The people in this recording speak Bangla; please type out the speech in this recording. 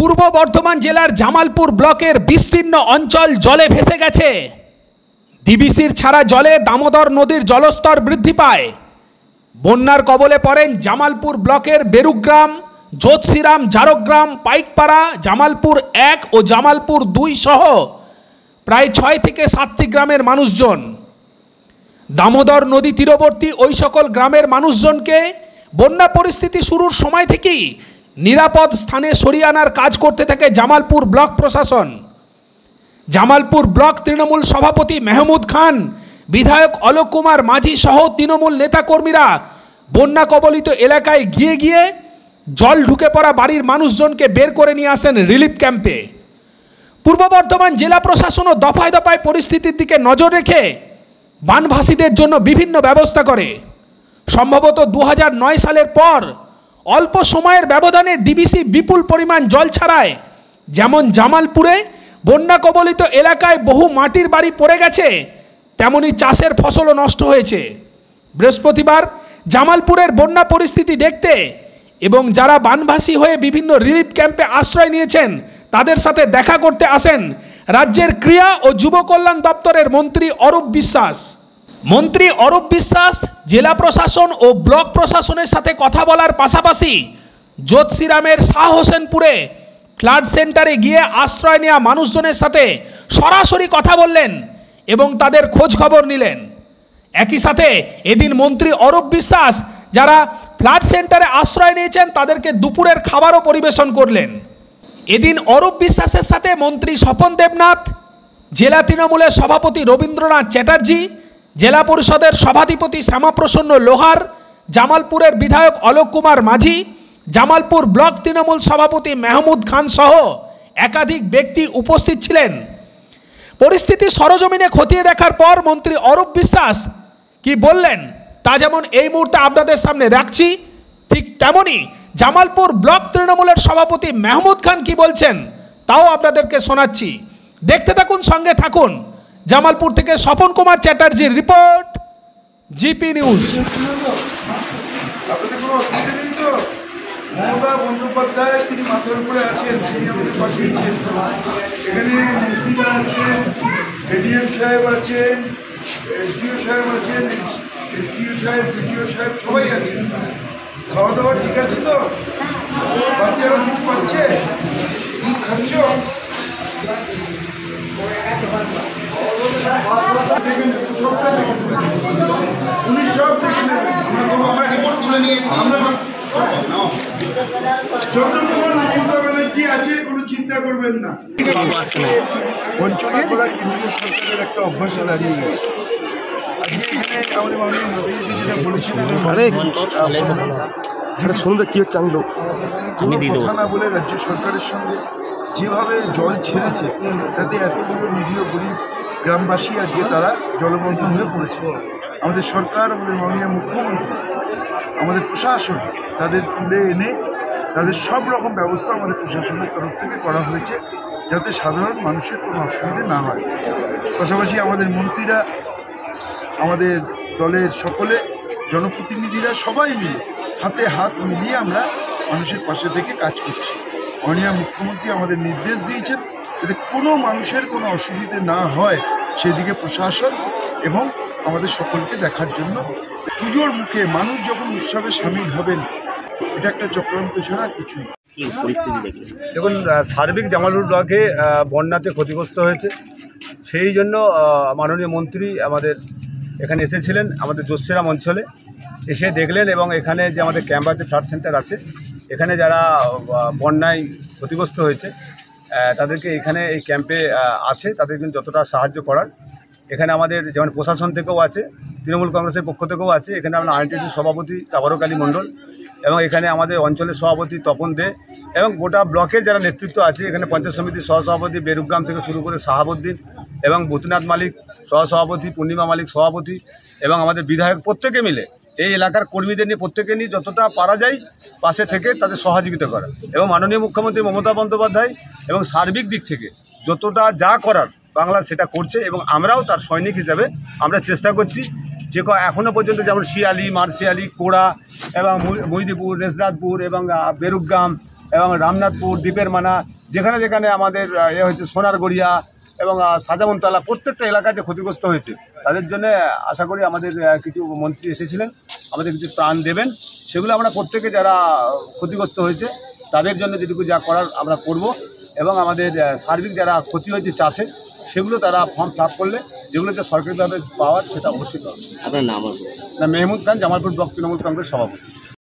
পূর্ব বর্ধমান জেলার জামালপুর ব্লকের বিস্তীর্ণ অঞ্চল জলে ভেসে গেছে। ডিবিসির ছাড়া জলে দামোদর নদীর জলস্তর বৃদ্ধি পায়। বন্যার কবলে পড়েন জামালপুর ব্লকের বেরুগ্রাম, জ্যোৎসিরাম, ঝাড়গ্রাম, পাইকপাড়া, জামালপুর 1 ও জামালপুর 2 সহ প্রায় 6 থেকে 7টি গ্রামের মানুষজন। দামোদর নদী তীরবর্তী ওই সকল গ্রামের মানুষজনকে বন্যা পরিস্থিতি শুরুর সময় থেকেই নিরাপদ স্থানে সরিয়ে আনার কাজ করতে থাকে জামালপুর ব্লক প্রশাসন। জামালপুর ব্লক তৃণমূল সভাপতি মেহমুদ খান, বিধায়ক অলোক কুমার মাঝি সহ তৃণমূল নেতাকর্মীরা বন্যা কবলিত এলাকায় গিয়ে গিয়ে জল ঢুকে পড়া বাড়ির মানুষজনকে বের করে নিয়ে আসেন রিলিফ ক্যাম্পে। পূর্ব বর্ধমান জেলা প্রশাসনও দফায় দফায় পরিস্থিতির দিকে নজর রেখে বানভাসীদের জন্য বিভিন্ন ব্যবস্থা করে। সম্ভবত 2009 সালের পর অল্প সময়ের ব্যবধানে ডিবিসি বিপুল পরিমাণ জল ছাড়ায় যেমন জামালপুরে বন্যা কবলিত এলাকায় বহু মাটির বাড়ি পড়ে গেছে, তেমনি চাষের ফসলও নষ্ট হয়েছে। বৃহস্পতিবার জামালপুরের বন্যা পরিস্থিতি দেখতে এবং যারা বানভাসী হয়ে বিভিন্ন রিলিফ ক্যাম্পে আশ্রয় নিয়েছেন তাদের সাথে দেখা করতে আসেন রাজ্যের ক্রীড়া ও যুব কল্যাণ দপ্তরের মন্ত্রী অরূপ বিশ্বাস। মন্ত্রী অরূপ বিশ্বাস জেলা প্রশাসন ও ব্লক প্রশাসনের সাথে কথা বলার পাশাপাশি জ্যোৎসিরামের শাহ হোসেনপুরে ফ্লাড সেন্টারে গিয়ে আশ্রয় নেওয়া মানুষজনের সাথে সরাসরি কথা বললেন এবং তাদের খোঁজ খবর নিলেন। একই সাথে এদিন মন্ত্রী অরূপ বিশ্বাস যারা ফ্লাড সেন্টারে আশ্রয় নিয়েছেন তাদেরকে দুপুরের খাবারও পরিবেশন করলেন। এদিন অরূপ বিশ্বাসের সাথে মন্ত্রী স্বপন দেবনাথ, জেলা তৃণমূলের সভাপতি রবীন্দ্রনাথ চ্যাটার্জি, জেলা পরিষদের সভাধিপতি শ্যামাপ্রসন্ন লোহার, জামালপুরের বিধায়ক অলোক কুমার মাঝি, জামালপুর ব্লক তৃণমূল সভাপতি মেহমুদ খান সহ একাধিক ব্যক্তি উপস্থিত ছিলেন। পরিস্থিতি সরজমিনে খতিয়ে দেখার পর মন্ত্রী অরূপ বিশ্বাস কি বললেন তা যেমন এই মুহূর্তে আপনাদের সামনে রাখছি, ঠিক তেমনি জামালপুর ব্লক তৃণমূলের সভাপতি মেহমুদ খান কি বলছেন তাও আপনাদেরকে শোনাচ্ছি। দেখতে থাকুন, সঙ্গে থাকুন। জামালপুর থেকে স্বপন কুমার চ্যাটার্জির report, GP news. Mamata Bandyopadhyay তিনি মাথার উপরে আছেন, তিনি আমাদের পাঠিয়েছেন। এখানে মন্ত্রীরা আছেন, এডিএম সাহেব আছেন, এসডিও সাহেব আছেন, এসডিও সাহেব, বিডিও সাহেব সবাই আছেন। খাওয়া দাওয়া ঠিক আছে তো? বাচ্চারা দুধ পাচ্ছে? দুধ খাচ্ছ? উনি সব দেখে নেবেন। আমরা রিপোর্ট তুলে নিয়েছি। আমরা যতক্ষণ মমতা ব্যানার্জি আছে কোনো চিন্তা করবেন না। বঞ্চনা করা কেন্দ্রীয় সরকারের একটা অভ্যাস দাঁড়িয়ে গেছে। আজকে এখানে আমাদের মাননীয় মোদীজি যেটা বলেছিলেন, কথা না বলে রাজ্য সরকারের সঙ্গে যেভাবে জল ছেড়েছে তাতে এতগুলো নিরীহ গরিব গ্রামবাসী আজকে তারা জলমগ্ন হয়ে পড়েছে। আমাদের সরকার, আমাদের মাননীয় মুখ্যমন্ত্রী, আমাদের প্রশাসন তাদের তুলে এনে তাদের সব রকম ব্যবস্থা আমাদের প্রশাসনের তরফ থেকে করা হয়েছে যাতে সাধারণ মানুষের কোনো অসুবিধে না হয়। পাশাপাশি আমাদের মন্ত্রীরা, আমাদের দলের সকলে জনপ্রতিনিধিরা সবাই মিলে হাতে হাত মিলিয়ে আমরা মানুষের পাশে থেকে কাজ করছি। মাননীয় মুখ্যমন্ত্রী আমাদের নির্দেশ দিয়েছেন যাতে কোনো মানুষের কোনো অসুবিধে না হয় সেদিকে প্রশাসন এবং আমাদের সকলকে দেখার জন্য। পুজোর মুখে মানুষ যখন উৎসবে সামিল হবেন, এটা একটা চক্রান্ত ছাড়া কিছুই। দেখুন, সার্বিক জামালপুর ব্লকে বন্যাতে ক্ষতিগ্রস্ত হয়েছে, সেই জন্য মাননীয় মন্ত্রী আমাদের এখানে এসেছিলেন আমাদের জ্যোৎসিরাম অঞ্চলে, এসে দেখলেন এবং এখানে যে আমাদের ক্যাম্প আছে, ফ্লাড সেন্টার আছে, এখানে যারা বন্যায় ক্ষতিগ্রস্ত হয়েছে তাদেরকে এখানে এই ক্যাম্পে আছে, তাদের কিন্তু যতটা সাহায্য করার এখানে আমাদের যেমন প্রশাসন থেকেও আছে, তৃণমূল কংগ্রেসের পক্ষ থেকেও আছে। এখানে আমরা আইনটিটির সভাপতি তাবারক আলী মণ্ডল এবং এখানে আমাদের অঞ্চলের সভাপতি তপন দে এবং গোটা ব্লকের যারা নেতৃত্ব আছে, এখানে পঞ্চায়েত সমিতির সহসভাপতি বেরুগ্রাম থেকে শুরু করে শাহাবুদ্দিন এবং বতুনাথ মালিক সহসভাপতি, পূর্ণিমা মালিক সভাপতি এবং আমাদের বিধায়ক প্রত্যেকে মিলে এই এলাকার কর্মীদের নিয়ে প্রত্যেকে নিয়ে যতটা পারা যায় পাশে থেকে তাদের সহযোগিতা করা এবং মাননীয় মুখ্যমন্ত্রী মমতা বন্দ্যোপাধ্যায় এবং সার্বিক দিক থেকে যতটা যা করার বাংলার সেটা করছে এবং আমরাও তার সৈনিক হিসাবে আমরা চেষ্টা করছি। যে এখনও পর্যন্ত যেমন শিয়ালি, মার্শিয়ালি, কোড়া এবং মহিদিপুর, রেজনাথপুর এবং বেরুগ্রাম এবং রামনাথপুর, দ্বীপের মানা যেখানে যেখানে আমাদের হয়েছে সোনারগড়িয়া এবং সাজামনতলা প্রত্যেকটা এলাকায় যে ক্ষতিগ্রস্ত হয়েছে তাদের জন্য আশা করি আমাদের কিছু মন্ত্রী এসেছিলেন, আমাদের কিছু ত্রাণ দেবেন। সেগুলো আমরা প্রত্যেকে যারা ক্ষতিগ্রস্ত হয়েছে তাদের জন্য যেটুকু যা করার আমরা করব, এবং আমাদের সার্বিক যারা ক্ষতি হয়েছে চাষে সেগুলো তারা ফর্ম ফিল আপ করলে যেগুলো যে সরকারিভাবে পাওয়ার সেটা অবশ্যই পাবে। আপনার নাম? না, মেহমুদ খান, জামালপুর ব্লক তৃণমূল কংগ্রেস সভাপতি।